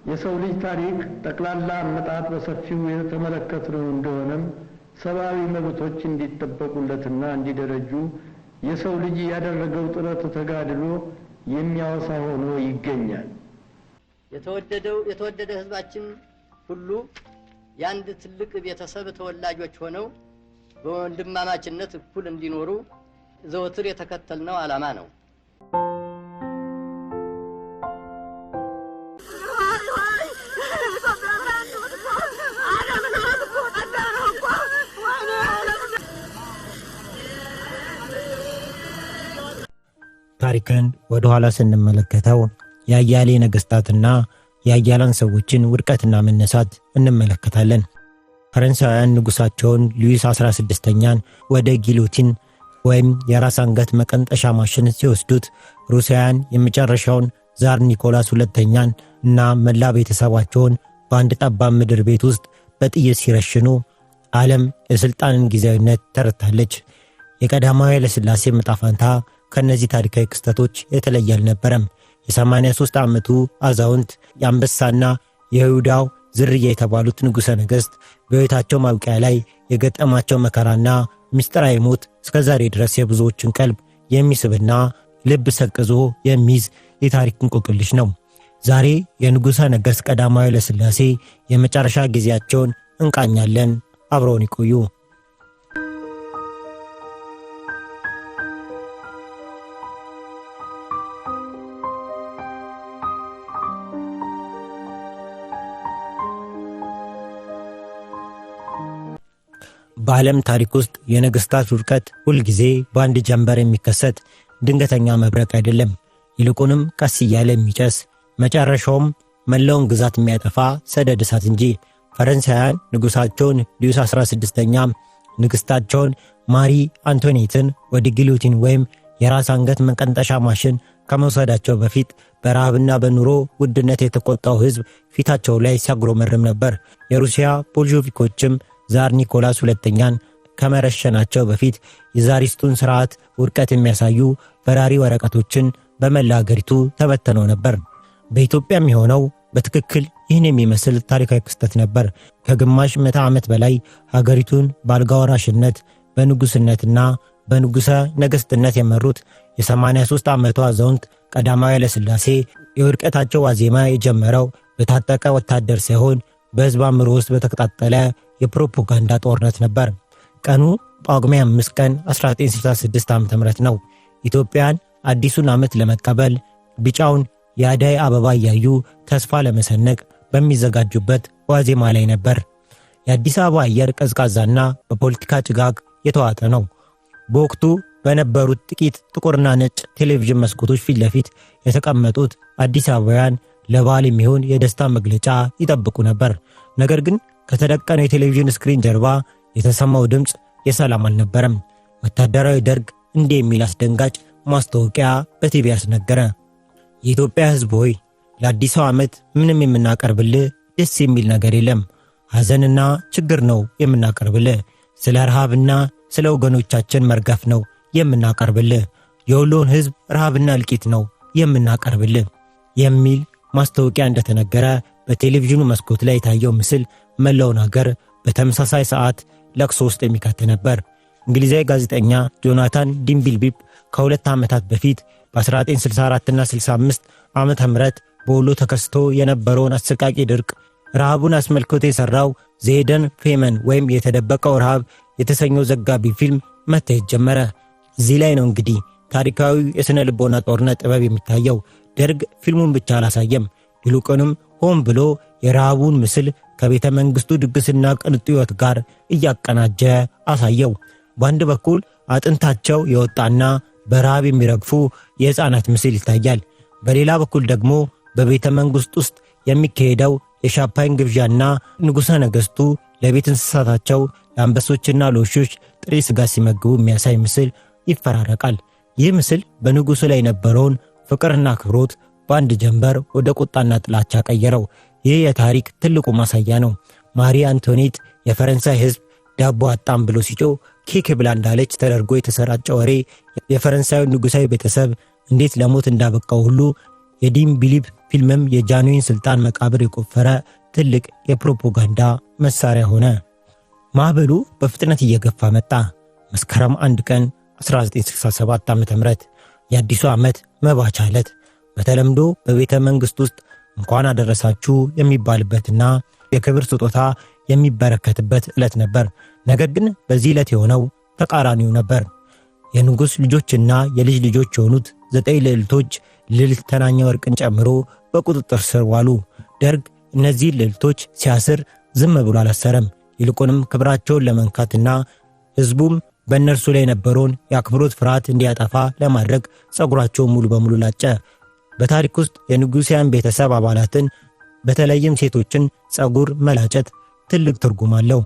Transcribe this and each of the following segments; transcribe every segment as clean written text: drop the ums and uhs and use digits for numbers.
የሰው ልጅ ታሪክ ጠቅላላ አመጣጥ በሰፊው የተመለከትነው እንደሆነም ሰብአዊ መብቶች እንዲጠበቁለትና እንዲደረጁ የሰው ልጅ ያደረገው ጥረት ተጋድሎ የሚያወሳ ሆኖ ይገኛል። የተወደደ ህዝባችን ሁሉ የአንድ ትልቅ ቤተሰብ ተወላጆች ሆነው በወንድማማችነት እኩል እንዲኖሩ ዘወትር የተከተልነው ዓላማ ነው። ታሪክን ወደ ኋላ ስንመለከተው የአያሌ ነገስታትና የአያላን ሰዎችን ውድቀትና መነሳት እንመለከታለን። ፈረንሳውያን ንጉሳቸውን ሉዊስ 16ኛን ወደ ጊሎቲን ወይም የራስ አንገት መቀንጠሻ ማሽን ሲወስዱት፣ ሩሲያውያን የመጨረሻውን ዛር ኒኮላስ ሁለተኛን እና መላ ቤተሰባቸውን በአንድ ጠባብ ምድር ቤት ውስጥ በጥይት ሲረሽኑ ዓለም የስልጣንን ጊዜያዊነት ተረታለች። የቀዳማዊ ኃይለ ሥላሴ ዕጣ ፈንታ ከነዚህ ታሪካዊ ክስተቶች የተለየ አልነበረም። የ83 ዓመቱ አዛውንት የአንበሳና የይሁዳው ዝርያ የተባሉት ንጉሠ ነገሥት በሕይወታቸው ማብቂያ ላይ የገጠማቸው መከራና ምስጢራዊ ሞት እስከዛሬ ድረስ የብዙዎችን ቀልብ የሚስብና ልብ ሰቅዞ የሚይዝ የታሪክ እንቆቅልሽ ነው። ዛሬ የንጉሠ ነገሥት ቀዳማዊ ኃይለ ሥላሴ የመጨረሻ ጊዜያቸውን እንቃኛለን። አብረውን ይቆዩ። በዓለም ታሪክ ውስጥ የነገስታት ውድቀት ሁልጊዜ በአንድ ጀንበር የሚከሰት ድንገተኛ መብረቅ አይደለም። ይልቁንም ቀስ እያለ የሚጨስ መጨረሻውም መላውን ግዛት የሚያጠፋ ሰደድ እሳት እንጂ። ፈረንሳውያን ንጉሳቸውን ሉዊስ 16ኛ ንግስታቸውን ማሪ አንቶኔትን ወደ ጊሎቲን ወይም የራስ አንገት መቀንጠሻ ማሽን ከመውሰዳቸው በፊት በረሃብና በኑሮ ውድነት የተቆጣው ህዝብ ፊታቸው ላይ ሲያጉረመርም ነበር። የሩሲያ ቦልሾቪኮችም ዛር ኒኮላስ ሁለተኛን ከመረሸናቸው በፊት የዛሪስቱን ስርዓት ውድቀት የሚያሳዩ በራሪ ወረቀቶችን በመላ ሀገሪቱ ተበተነው ነበር። በኢትዮጵያም የሆነው በትክክል ይህን የሚመስል ታሪካዊ ክስተት ነበር። ከግማሽ ምዕተ ዓመት በላይ ሀገሪቱን በአልጋ ወራሽነት በንጉስነትና በንጉሠ ነገሥትነት የመሩት የ83 ዓመቱ አዛውንት ቀዳማዊ ኃይለ ሥላሴ የውድቀታቸው ዋዜማ የጀመረው በታጠቀ ወታደር ሳይሆን በሕዝብ አእምሮ ውስጥ በተቀጣጠለ የፕሮፓጋንዳ ጦርነት ነበር። ቀኑ ጳጉሜ 5 ቀን 1966 ዓ.ም ነው። ኢትዮጵያን አዲሱን ዓመት ለመቀበል ቢጫውን የአደይ አበባ እያዩ ተስፋ ለመሰነቅ በሚዘጋጁበት ዋዜማ ላይ ነበር። የአዲስ አበባ አየር ቀዝቃዛና በፖለቲካ ጭጋግ የተዋጠ ነው። በወቅቱ በነበሩት ጥቂት ጥቁርና ነጭ ቴሌቪዥን መስኮቶች ፊት ለፊት የተቀመጡት አዲስ አበባውያን ለበዓል የሚሆን የደስታ መግለጫ ይጠብቁ ነበር። ነገር ግን ከተደቀነው የቴሌቪዥን ስክሪን ጀርባ የተሰማው ድምፅ የሰላም አልነበረም። ወታደራዊ ደርግ እንዲህ የሚል አስደንጋጭ ማስታወቂያ በቲቪ ያስነገረ። የኢትዮጵያ ሕዝብ ሆይ፣ ለአዲሱ ዓመት ምንም የምናቀርብልህ ደስ የሚል ነገር የለም። ሐዘንና ችግር ነው የምናቀርብልህ። ስለ ረሃብና ስለ ወገኖቻችን መርገፍ ነው የምናቀርብልህ። የወሎን ሕዝብ ረሃብና እልቂት ነው የምናቀርብልህ የሚል ማስታወቂያ እንደተነገረ በቴሌቪዥኑ መስኮት ላይ የታየው ምስል መላውን ሀገር በተመሳሳይ ሰዓት ለቅሶ ውስጥ የሚከት ነበር። እንግሊዛዊ ጋዜጠኛ ጆናታን ዲምቢልቢፕ ከሁለት ዓመታት በፊት በ1964 እና 65 ዓመተ ምህረት በወሎ ተከስቶ የነበረውን አሰቃቂ ድርቅ ረሃቡን አስመልክቶ የሰራው ዜደን ፌመን ወይም የተደበቀው ረሃብ የተሰኘው ዘጋቢ ፊልም መታየት ጀመረ። እዚህ ላይ ነው እንግዲህ ታሪካዊ የሥነ ልቦና ጦርነት ጥበብ የሚታየው። ደርግ ፊልሙን ብቻ አላሳየም፣ ይልቁንም ሆን ብሎ የረሃቡን ምስል ከቤተ መንግስቱ ድግስና ቅንጡ ሕይወት ጋር እያቀናጀ አሳየው። በአንድ በኩል አጥንታቸው የወጣና በረሃብ የሚረግፉ የሕፃናት ምስል ይታያል። በሌላ በኩል ደግሞ በቤተ መንግስት ውስጥ የሚካሄደው የሻምፓኝ ግብዣና ንጉሠ ነገሥቱ ለቤት እንስሳታቸው ለአንበሶችና ለውሾች ጥሬ ሥጋ ሲመግቡ የሚያሳይ ምስል ይፈራረቃል። ይህ ምስል በንጉሡ ላይ የነበረውን ፍቅርና አክብሮት በአንድ ጀንበር ወደ ቁጣና ጥላቻ ቀየረው። ይህ የታሪክ ትልቁ ማሳያ ነው። ማሪ አንቶኔት የፈረንሳይ ሕዝብ ዳቦ አጣም ብሎ ሲጮህ ኬክ ብላ እንዳለች ተደርጎ የተሰራጨ ወሬ የፈረንሳዩ ንጉሣዊ ቤተሰብ እንዴት ለሞት እንዳበቃው ሁሉ የዲምቢልቢፕ ፊልምም የጃንሆይን ስልጣን መቃብር የቆፈረ ትልቅ የፕሮፓጋንዳ መሳሪያ ሆነ። ማዕበሉ በፍጥነት እየገፋ መጣ። መስከረም 1 ቀን 1967 ዓ.ም የአዲሱ ዓመት መባቻ ዕለት በተለምዶ በቤተ መንግሥት ውስጥ እንኳን አደረሳችሁ የሚባልበትና የክብር ስጦታ የሚበረከትበት ዕለት ነበር። ነገር ግን በዚህ ዕለት የሆነው ተቃራኒው ነበር። የንጉሥ ልጆችና የልጅ ልጆች የሆኑት 9 ልዕልቶች ልዕልት ተናኘ ወርቅን ጨምሮ በቁጥጥር ስር ዋሉ። ደርግ እነዚህ ልዕልቶች ሲያስር ዝም ብሎ አላሰረም። ይልቁንም ክብራቸውን ለመንካትና ሕዝቡም በእነርሱ ላይ የነበረውን የአክብሮት ፍርሃት እንዲያጠፋ ለማድረግ ጸጉራቸውን ሙሉ በሙሉ ላጨ። በታሪክ ውስጥ የንጉሣውያን ቤተሰብ አባላትን በተለይም ሴቶችን ጸጉር መላጨት ትልቅ ትርጉም አለው።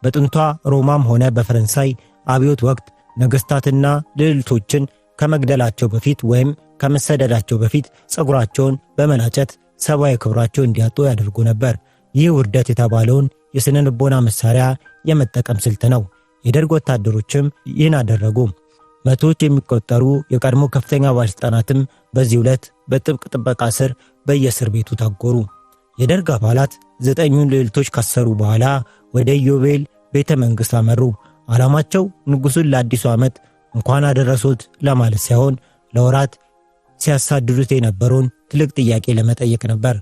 በጥንቷ ሮማም ሆነ በፈረንሳይ አብዮት ወቅት ነገሥታትና ልዕልቶችን ከመግደላቸው በፊት ወይም ከመሰደዳቸው በፊት ጸጉራቸውን በመላጨት ሰብአዊ ክብራቸው እንዲያጡ ያደርጉ ነበር። ይህ ውርደት የተባለውን የሥነ ልቦና መሳሪያ የመጠቀም ስልት ነው። የደርግ ወታደሮችም ይህን አደረጉ። መቶዎች የሚቆጠሩ የቀድሞ ከፍተኛ ባለስልጣናትም በዚህ ዕለት በጥብቅ ጥበቃ ስር በየእስር ቤቱ ታጎሩ። የደርግ አባላት 9ኙን ልዕልቶች ካሰሩ በኋላ ወደ ኢዮቤል ቤተ መንግሥት አመሩ። ዓላማቸው ንጉሡን ለአዲሱ ዓመት እንኳን አደረሶት ለማለት ሳይሆን ለወራት ሲያሳድዱት የነበረውን ትልቅ ጥያቄ ለመጠየቅ ነበር።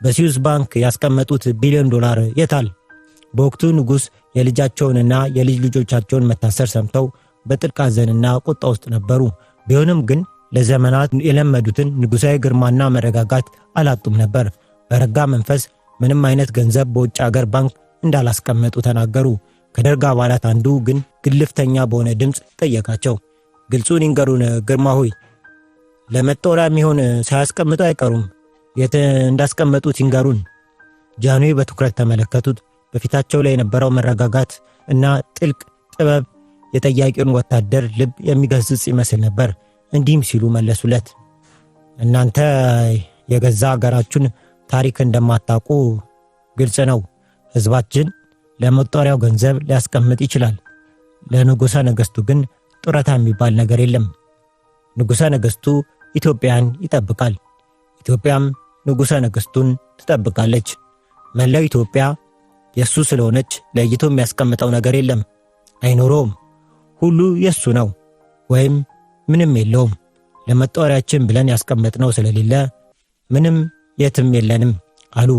በስዊስ ባንክ ያስቀመጡት $1 ቢሊዮን የታል? በወቅቱ ንጉሥ የልጃቸውንና የልጅ ልጆቻቸውን መታሰር ሰምተው በጥልቅ ሐዘንና ቁጣ ውስጥ ነበሩ። ቢሆንም ግን ለዘመናት የለመዱትን ንጉሣዊ ግርማና መረጋጋት አላጡም ነበር። በረጋ መንፈስ ምንም አይነት ገንዘብ በውጭ አገር ባንክ እንዳላስቀመጡ ተናገሩ። ከደርግ አባላት አንዱ ግን ግልፍተኛ በሆነ ድምፅ ጠየቃቸው። ግልጹን ይንገሩን ግርማ ሆይ፣ ለመጦሪያ የሚሆን ሳያስቀምጡ አይቀሩም። የት እንዳስቀመጡት ይንገሩን። ጃንሆይ በትኩረት ተመለከቱት። በፊታቸው ላይ የነበረው መረጋጋት እና ጥልቅ ጥበብ የጠያቂውን ወታደር ልብ የሚገስጽ ይመስል ነበር። እንዲህም ሲሉ መለሱለት። እናንተ የገዛ ሀገራችሁን ታሪክ እንደማታውቁ ግልጽ ነው። ሕዝባችን ለመጦሪያው ገንዘብ ሊያስቀምጥ ይችላል። ለንጉሠ ነገሥቱ ግን ጡረታ የሚባል ነገር የለም። ንጉሠ ነገሥቱ ኢትዮጵያን ይጠብቃል፣ ኢትዮጵያም ንጉሠ ነገሥቱን ትጠብቃለች። መላው ኢትዮጵያ የሱ ስለሆነች ለይቶ የሚያስቀምጠው ነገር የለም፣ አይኖረውም። ሁሉ የሱ ነው ወይም ምንም የለውም። ለመጦሪያችን ብለን ያስቀመጥነው ስለሌለ ምንም የትም የለንም አሉ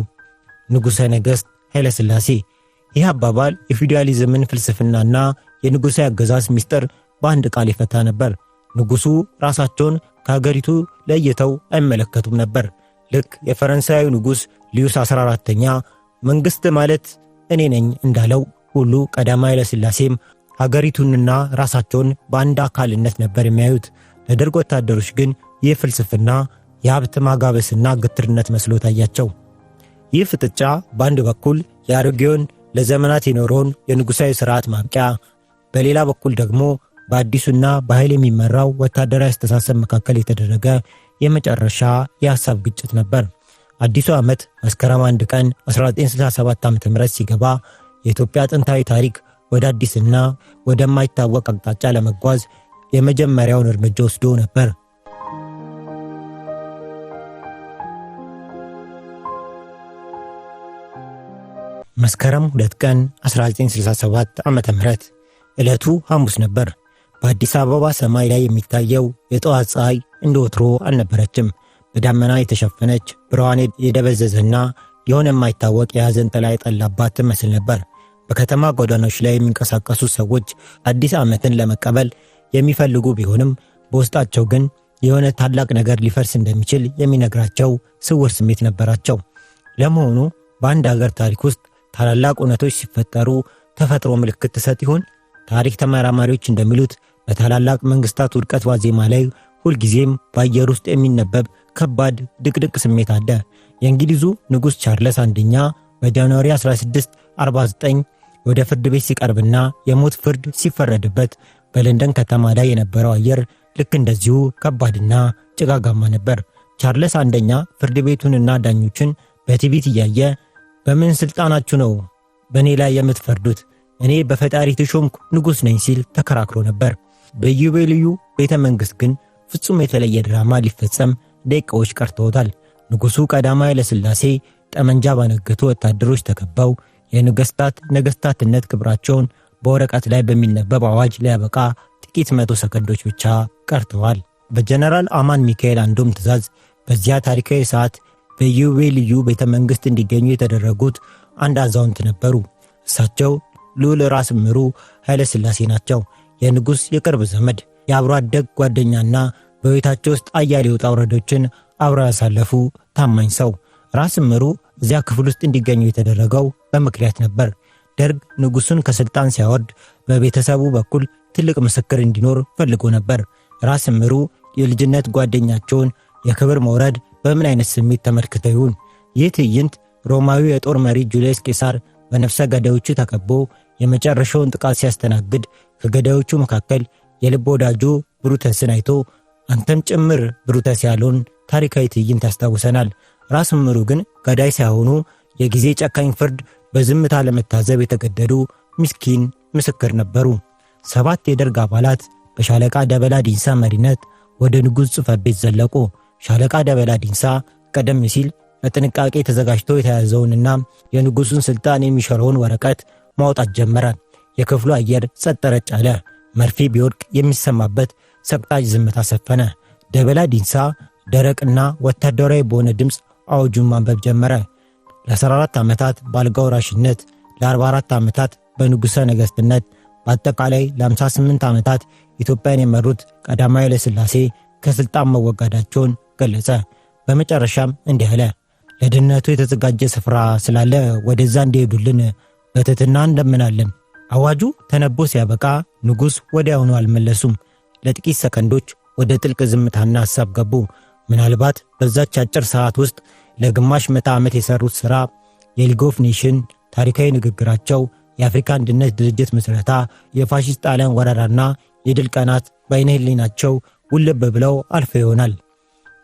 ንጉሠ ነገሥት ኃይለ ሥላሴ። ይህ አባባል የፊውዳሊዝምን ፍልስፍናና የንጉሣዊ አገዛዝ ምስጢር በአንድ ቃል ይፈታ ነበር። ንጉሡ ራሳቸውን ከሀገሪቱ ለይተው አይመለከቱም ነበር። ልክ የፈረንሳዩ ንጉሥ ሊዩስ 14ኛ መንግሥት ማለት እኔ ነኝ እንዳለው ሁሉ ቀዳማዊ ኃይለ ሥላሴም ሀገሪቱንና ራሳቸውን በአንድ አካልነት ነበር የሚያዩት። ለደርግ ወታደሮች ግን ይህ ፍልስፍና የሀብት ማጋበስና ግትርነት መስሎ ታያቸው። ይህ ፍጥጫ በአንድ በኩል የአሮጌውን ለዘመናት የኖረውን የንጉሣዊ ሥርዓት ማብቂያ፣ በሌላ በኩል ደግሞ በአዲሱና በኃይል የሚመራው ወታደራዊ አስተሳሰብ መካከል የተደረገ የመጨረሻ የሐሳብ ግጭት ነበር። አዲሱ ዓመት መስከረም 1 ቀን 1967 ዓ.ም ሲገባ የኢትዮጵያ ጥንታዊ ታሪክ ወደ አዲስና ወደማይታወቅ አቅጣጫ ለመጓዝ የመጀመሪያውን እርምጃ ወስዶ ነበር። መስከረም 2 ቀን 1967 ዓ.ም ዕለቱ ሐሙስ ነበር። በአዲስ አበባ ሰማይ ላይ የሚታየው የጠዋት ፀሐይ እንደ ወትሮ አልነበረችም። በዳመና የተሸፈነች ብርሃን የደበዘዘና የሆነ የማይታወቅ የሐዘን ጥላ የጠላባት ትመስል ነበር። በከተማ ጎዳናዎች ላይ የሚንቀሳቀሱ ሰዎች አዲስ ዓመትን ለመቀበል የሚፈልጉ ቢሆንም በውስጣቸው ግን የሆነ ታላቅ ነገር ሊፈርስ እንደሚችል የሚነግራቸው ስውር ስሜት ነበራቸው። ለመሆኑ በአንድ ሀገር ታሪክ ውስጥ ታላላቅ እውነቶች ሲፈጠሩ ተፈጥሮ ምልክት ትሰጥ ይሆን? ታሪክ ተመራማሪዎች እንደሚሉት በታላላቅ መንግስታት ውድቀት ዋዜማ ላይ ሁልጊዜም በአየር ውስጥ የሚነበብ ከባድ ድቅድቅ ስሜት አለ። የእንግሊዙ ንጉሥ ቻርለስ አንደኛ በጃንዋሪ 1649 ወደ ፍርድ ቤት ሲቀርብና የሞት ፍርድ ሲፈረድበት በለንደን ከተማ ላይ የነበረው አየር ልክ እንደዚሁ ከባድና ጭጋጋማ ነበር። ቻርለስ አንደኛ ፍርድ ቤቱንና ዳኞችን በቲቪት እያየ በምን ስልጣናችሁ ነው በእኔ ላይ የምትፈርዱት? እኔ በፈጣሪ ተሾምኩ ንጉሥ ነኝ ሲል ተከራክሮ ነበር። በኢዮቤልዩ ቤተ መንግሥት ግን ፍጹም የተለየ ድራማ ሊፈጸም ደቂቃዎች ቀርተውታል። ንጉሡ ቀዳማዊ ኃይለ ሥላሴ ጠመንጃ ባነገቱ ወታደሮች ተከበው ነገሥታትነት ክብራቸውን በወረቀት ላይ በሚነበብ አዋጅ ሊያበቃ ጥቂት 100 ሰከንዶች ብቻ ቀርተዋል። በጀነራል አማን ሚካኤል አንዶም ትእዛዝ በዚያ ታሪካዊ ሰዓት በኢዮቤልዩ ቤተ መንግሥት እንዲገኙ የተደረጉት አንድ አዛውንት ነበሩ። እሳቸው ልዑል ራስ ምሩ ኃይለ ሥላሴ ናቸው። የንጉሥ የቅርብ ዘመድ፣ የአብሮ አደግ ጓደኛና በቤታቸው ውስጥ አያሌ ውጣ ውረዶችን አብረው ያሳለፉ ታማኝ ሰው። ራስ ምሩ እዚያ ክፍል ውስጥ እንዲገኙ የተደረገው በምክንያት ነበር። ደርግ ንጉሡን ከስልጣን ሲያወርድ በቤተሰቡ በኩል ትልቅ ምስክር እንዲኖር ፈልጎ ነበር። ራስ ምሩ የልጅነት ጓደኛቸውን የክብር መውረድ በምን አይነት ስሜት ተመልክተው ይሆን? ይህ ትዕይንት ሮማዊ የጦር መሪ ጁልየስ ቄሳር በነፍሰ ገዳዮቹ ተከቦ የመጨረሻውን ጥቃት ሲያስተናግድ ከገዳዮቹ መካከል የልብ ወዳጁ ብሩተስን አይቶ አንተም ጭምር ብሩተስ ያለውን ታሪካዊ ትዕይንት ያስታውሰናል። ራስ ምሩ ግን ገዳይ ሳይሆኑ የጊዜ ጨካኝ ፍርድ በዝምታ ለመታዘብ የተገደዱ ምስኪን ምስክር ነበሩ። 7 የደርግ አባላት በሻለቃ ደበላ ዲንሳ መሪነት ወደ ንጉሥ ጽሕፈት ቤት ዘለቁ። ሻለቃ ደበላ ዲንሳ ቀደም ሲል በጥንቃቄ ተዘጋጅቶ የተያዘውንና የንጉሡን ስልጣን የሚሽረውን ወረቀት ማውጣት ጀመረ። የክፍሉ አየር ጸጥ ረጭ አለ። መርፌ ቢወድቅ የሚሰማበት ሰቅጣጭ ዝምታ ሰፈነ። ደበላ ዲንሳ ደረቅና ወታደራዊ በሆነ ድምፅ አዋጁን ማንበብ ጀመረ። ለ14 ዓመታት በአልጋ ወራሽነት፣ ለ44 ዓመታት በንጉሠ ነገሥትነት፣ በአጠቃላይ ለ58 ዓመታት ኢትዮጵያን የመሩት ቀዳማዊ ኃይለ ሥላሴ ከሥልጣን መወገዳቸውን ገለጸ። በመጨረሻም እንዲህ አለ። ለደህንነቱ የተዘጋጀ ስፍራ ስላለ ወደዛ እንዲሄዱልን በትሕትና እንለምናለን። አዋጁ ተነቦ ሲያበቃ ንጉሥ ወዲያውኑ አልመለሱም። ለጥቂት ሰከንዶች ወደ ጥልቅ ዝምታና ሐሳብ ገቡ። ምናልባት በዛች አጭር ሰዓት ውስጥ ለግማሽ ምዕተ ዓመት የሠሩት ሥራ፣ የሊግ ኦፍ ኔሽን ታሪካዊ ንግግራቸው፣ የአፍሪካ አንድነት ድርጅት ምስረታ፣ የፋሺስት ጣሊያን ወረራና የድል ቀናት በዓይነ ሕሊናቸው ውልብ ብለው አልፈው ይሆናል።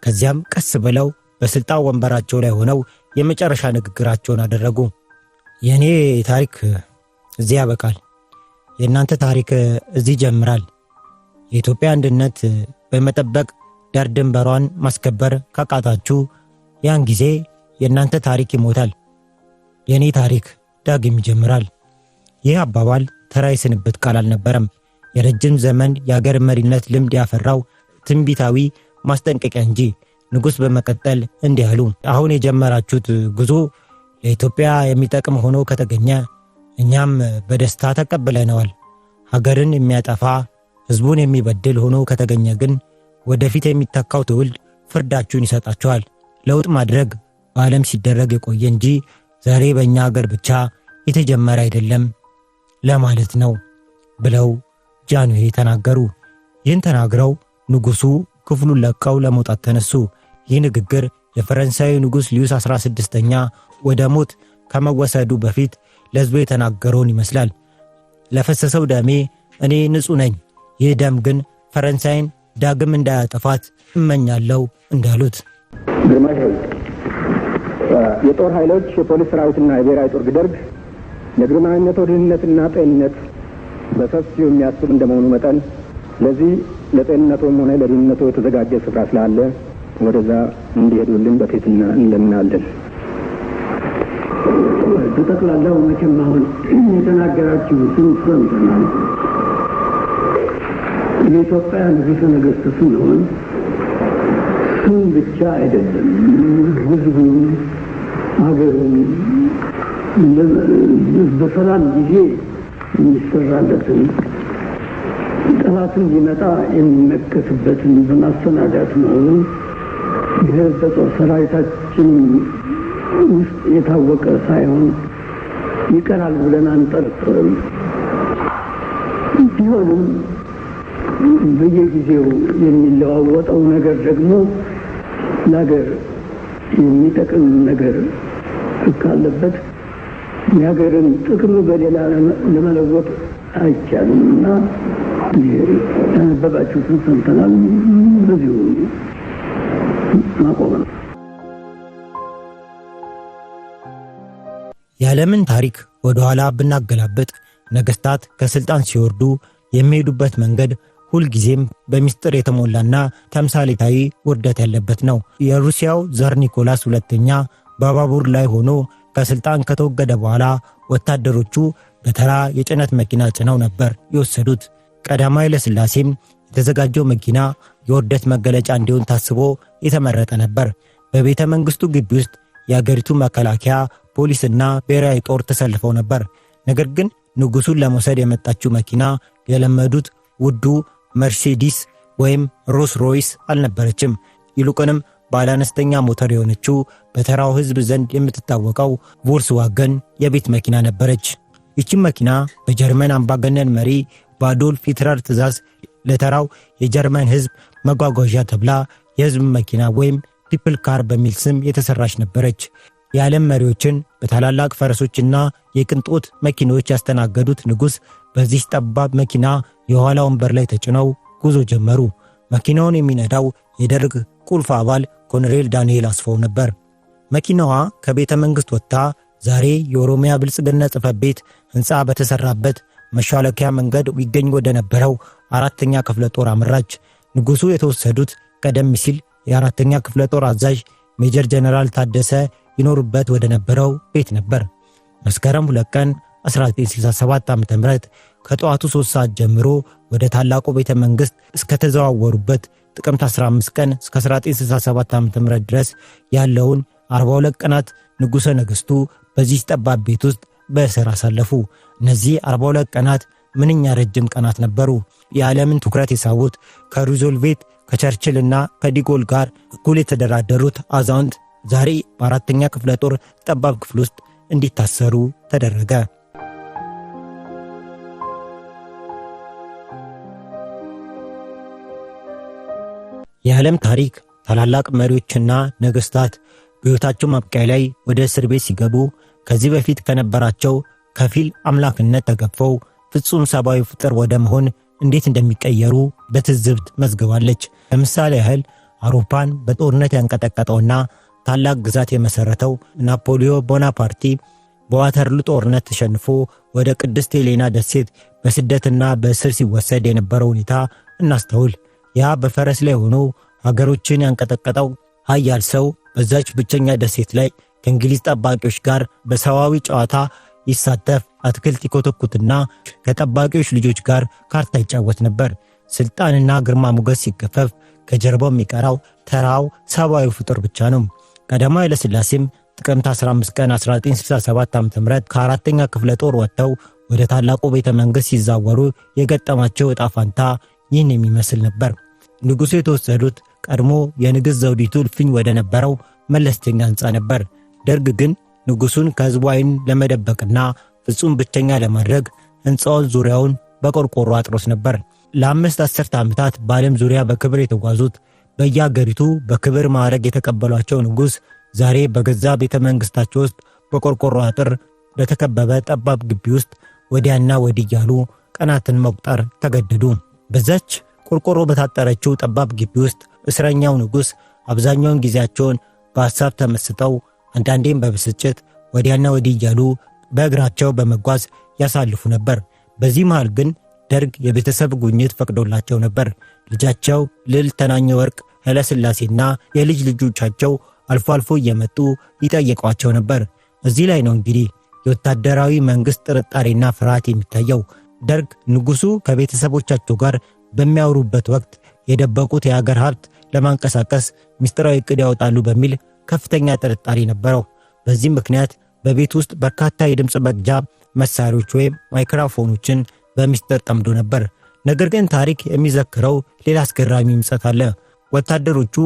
ከዚያም ቀስ ብለው በሥልጣን ወንበራቸው ላይ ሆነው የመጨረሻ ንግግራቸውን አደረጉ። የእኔ ታሪክ እዚህ ያበቃል። የእናንተ ታሪክ እዚህ ጀምራል። የኢትዮጵያ አንድነት በመጠበቅ ዳር ድንበሯን ማስከበር ካቃታችሁ ያን ጊዜ የእናንተ ታሪክ ይሞታል። የእኔ ታሪክ ዳግም ይጀምራል። ይህ አባባል ተራ የስንብት ቃል አልነበረም። የረጅም ዘመን የአገር መሪነት ልምድ ያፈራው ትንቢታዊ ማስጠንቀቂያ እንጂ። ንጉሥ በመቀጠል እንዲህ አሉ። አሁን የጀመራችሁት ጉዞ ለኢትዮጵያ የሚጠቅም ሆኖ ከተገኘ እኛም በደስታ ተቀብለነዋል። ሀገርን የሚያጠፋ ሕዝቡን የሚበድል ሆኖ ከተገኘ ግን ወደፊት የሚተካው ትውልድ ፍርዳችሁን ይሰጣችኋል። ለውጥ ማድረግ በዓለም ሲደረግ የቆየ እንጂ ዛሬ በእኛ ሀገር ብቻ የተጀመረ አይደለም ለማለት ነው ብለው ጃንሆይ ተናገሩ። ይህን ተናግረው ንጉሡ ክፍሉን ለቀው ለመውጣት ተነሱ። ይህ ንግግር የፈረንሳዊ ንጉሥ ሊዩስ 16ኛ ወደ ሞት ከመወሰዱ በፊት ለሕዝቡ የተናገረውን ይመስላል። ለፈሰሰው ደሜ እኔ ንጹሕ ነኝ፣ ይህ ደም ግን ፈረንሳይን ዳግም እንዳያጠፋት እመኛለሁ እንዳሉት። ግርማዊ የጦር ኃይሎች፣ የፖሊስ ሰራዊትና የብሔራዊ ጦር ደርግ ለግርማዊነቶ ደህንነትና ጤንነት በሰፊው የሚያስብ እንደመሆኑ መጠን ለዚህ ለጤንነቶም ሆነ ለደህንነቶ የተዘጋጀ ስፍራ ስላለ ወደዛ እንዲሄዱልን በትህትና እንለምናለን። በጠቅላላው መቼም አሁን የተናገራችሁትን ሰምተናል። የኢትዮጵያ ንጉሠ ነገሥት ስንሆን ስም ብቻ አይደለም፣ ሕዝቡን ሀገሩን በሰላም ጊዜ የሚሰራለትን ጠላትን ሊመጣ የሚመከትበትን በማሰናዳት መሆኑን ይህ በጦር ሰራዊታችን ውስጥ የታወቀ ሳይሆን ይቀራል ብለን አንጠርጥርም። ቢሆንም በየጊዜው የሚለዋወጠው ነገር ደግሞ ለሀገር የሚጠቅም ነገር ካለበት የሀገርን ጥቅም በሌላ ለመለወጥ አይቻልም እና ያነበባችሁትን ሰምተናል። በዚሁ ማቆም ነው። የዓለምን ታሪክ ወደ ኋላ ብናገላብጥ ነገሥታት ከሥልጣን ሲወርዱ የሚሄዱበት መንገድ ሁልጊዜም በሚስጥር የተሞላና ተምሳሌታዊ ውርደት ያለበት ነው። የሩሲያው ዛር ኒኮላስ ሁለተኛ በባቡር ላይ ሆኖ ከስልጣን ከተወገደ በኋላ ወታደሮቹ በተራ የጭነት መኪና ጭነው ነበር የወሰዱት። ቀዳማዊ ኃይለ ሥላሴም የተዘጋጀው መኪና የውርደት መገለጫ እንዲሆን ታስቦ የተመረጠ ነበር። በቤተ መንግስቱ ግቢ ውስጥ የአገሪቱ መከላከያ ፖሊስና ብሔራዊ ጦር ተሰልፈው ነበር። ነገር ግን ንጉሱን ለመውሰድ የመጣችው መኪና የለመዱት ውዱ መርሴዲስ ወይም ሮልስ ሮይስ አልነበረችም። ይልቁንም ባለ አነስተኛ ሞተር የሆነችው በተራው ህዝብ ዘንድ የምትታወቀው ቮልስዋገን የቤት መኪና ነበረች። ይህች መኪና በጀርመን አምባገነን መሪ በአዶልፍ ሂትለር ትዕዛዝ ለተራው የጀርመን ህዝብ መጓጓዣ ተብላ የህዝብ መኪና ወይም ፒፕል ካር በሚል ስም የተሰራች ነበረች። የዓለም መሪዎችን በታላላቅ ፈረሶችና የቅንጦት መኪኖች ያስተናገዱት ንጉስ በዚህ ጠባብ መኪና የኋላ ወንበር ላይ ተጭነው ጉዞ ጀመሩ። መኪናውን የሚነዳው የደርግ ቁልፍ አባል ኮሎኔል ዳንኤል አስፋው ነበር። መኪናዋ ከቤተ መንግስት ወጥታ ዛሬ የኦሮሚያ ብልጽግና ጽሕፈት ቤት ህንፃ በተሰራበት መሻለኪያ መንገድ ይገኝ ወደ ነበረው 4ኛ ክፍለ ጦር አመራች። ንጉሱ የተወሰዱት ቀደም ሲል የ4ኛ ክፍለ ጦር አዛዥ ሜጀር ጀነራል ታደሰ ይኖሩበት ወደ ነበረው ቤት ነበር። መስከረም 2 ቀን 1967 ዓ.ም ከጠዋቱ 3 ሰዓት ጀምሮ ወደ ታላቁ ቤተ መንግስት እስከ ተዘዋወሩበት ጥቅምት 15 ቀን እስከ 1967 ዓ.ም ድረስ ያለውን 42 ቀናት ንጉሠ ነገሥቱ በዚህ ጠባብ ቤት ውስጥ በእስር አሳለፉ። እነዚህ 42 ቀናት ምንኛ ረጅም ቀናት ነበሩ። የዓለምን ትኩረት የሳቡት ከሩዝቬልት ከቸርችልና ከዲጎል ጋር እኩል የተደራደሩት አዛውንት ዛሬ በ4ኛ ክፍለ ጦር ጠባብ ክፍል ውስጥ እንዲታሰሩ ተደረገ። የዓለም ታሪክ ታላላቅ መሪዎችና ነገስታት በሕይወታቸው ማብቂያ ላይ ወደ እስር ቤት ሲገቡ ከዚህ በፊት ከነበራቸው ከፊል አምላክነት ተገፈው ፍጹም ሰብአዊ ፍጥር ወደ መሆን እንዴት እንደሚቀየሩ በትዝብት መዝግባለች። ለምሳሌ ያህል አውሮፓን በጦርነት ያንቀጠቀጠውና ታላቅ ግዛት የመሰረተው ናፖሊዮን ቦናፓርቲ በዋተርሉ ጦርነት ተሸንፎ ወደ ቅድስት ሄሌና ደሴት በስደትና በእስር ሲወሰድ የነበረው ሁኔታ እናስተውል። ያ በፈረስ ላይ ሆኖ ሀገሮችን ያንቀጠቀጠው ኃያል ሰው በዛች ብቸኛ ደሴት ላይ ከእንግሊዝ ጠባቂዎች ጋር በሰዋዊ ጨዋታ ይሳተፍ፣ አትክልት ይኮተኩትና ከጠባቂዎች ልጆች ጋር ካርታ ይጫወት ነበር። ስልጣንና ግርማ ሞገስ ሲገፈፍ ከጀርባው የሚቀራው ተራው ሰብአዊ ፍጡር ብቻ ነው። ቀዳማዊ ኃይለ ሥላሴም ጥቅምት 15 ቀን 1967 ዓ.ም ከ4ኛ ክፍለ ጦር ወጥተው ወደ ታላቁ ቤተ መንግስት ሲዛወሩ የገጠማቸው ዕጣ ፋንታ ይህን የሚመስል ነበር። ንጉሱ የተወሰዱት ቀድሞ የንግሥት ዘውዲቱ እልፍኝ ወደ ነበረው መለስተኛ ሕንፃ ነበር። ደርግ ግን ንጉሱን ከህዝቡ ዓይን ለመደበቅና ፍጹም ብቸኛ ለማድረግ ሕንፃውን ዙሪያውን በቆርቆሮ አጥሮት ነበር። ለ5 አስርተ ዓመታት በዓለም ዙሪያ በክብር የተጓዙት በየአገሪቱ በክብር ማዕረግ የተቀበሏቸው ንጉሥ ዛሬ በገዛ ቤተ መንግሥታቸው ውስጥ በቆርቆሮ አጥር በተከበበ ጠባብ ግቢ ውስጥ ወዲያና ወዲህ እያሉ ቀናትን መቁጠር ተገደዱ። በዛች ቆርቆሮ በታጠረችው ጠባብ ግቢ ውስጥ እስረኛው ንጉሥ አብዛኛውን ጊዜያቸውን በሐሳብ ተመስጠው አንዳንዴም በብስጭት ወዲያና ወዲህ እያሉ በእግራቸው በመጓዝ ያሳልፉ ነበር። በዚህ መሃል ግን ደርግ የቤተሰብ ጉብኝት ፈቅዶላቸው ነበር። ልጃቸው ልዕልት ተናኘ ወርቅ ኃይለ ሥላሴና የልጅ ልጆቻቸው አልፎ አልፎ እየመጡ ይጠይቋቸው ነበር። እዚህ ላይ ነው እንግዲህ የወታደራዊ መንግስት ጥርጣሬና ፍርሃት የሚታየው። ደርግ ንጉሱ ከቤተሰቦቻቸው ጋር በሚያወሩበት ወቅት የደበቁት የሀገር ሀብት ለማንቀሳቀስ ምስጢራዊ ዕቅድ ያወጣሉ በሚል ከፍተኛ ጥርጣሬ ነበረው። በዚህ ምክንያት በቤት ውስጥ በርካታ የድምፅ መቅጃ መሳሪያዎች ወይም ማይክሮፎኖችን በሚስጥር ጠምዶ ነበር። ነገር ግን ታሪክ የሚዘክረው ሌላ አስገራሚ ምጸት አለ። ወታደሮቹ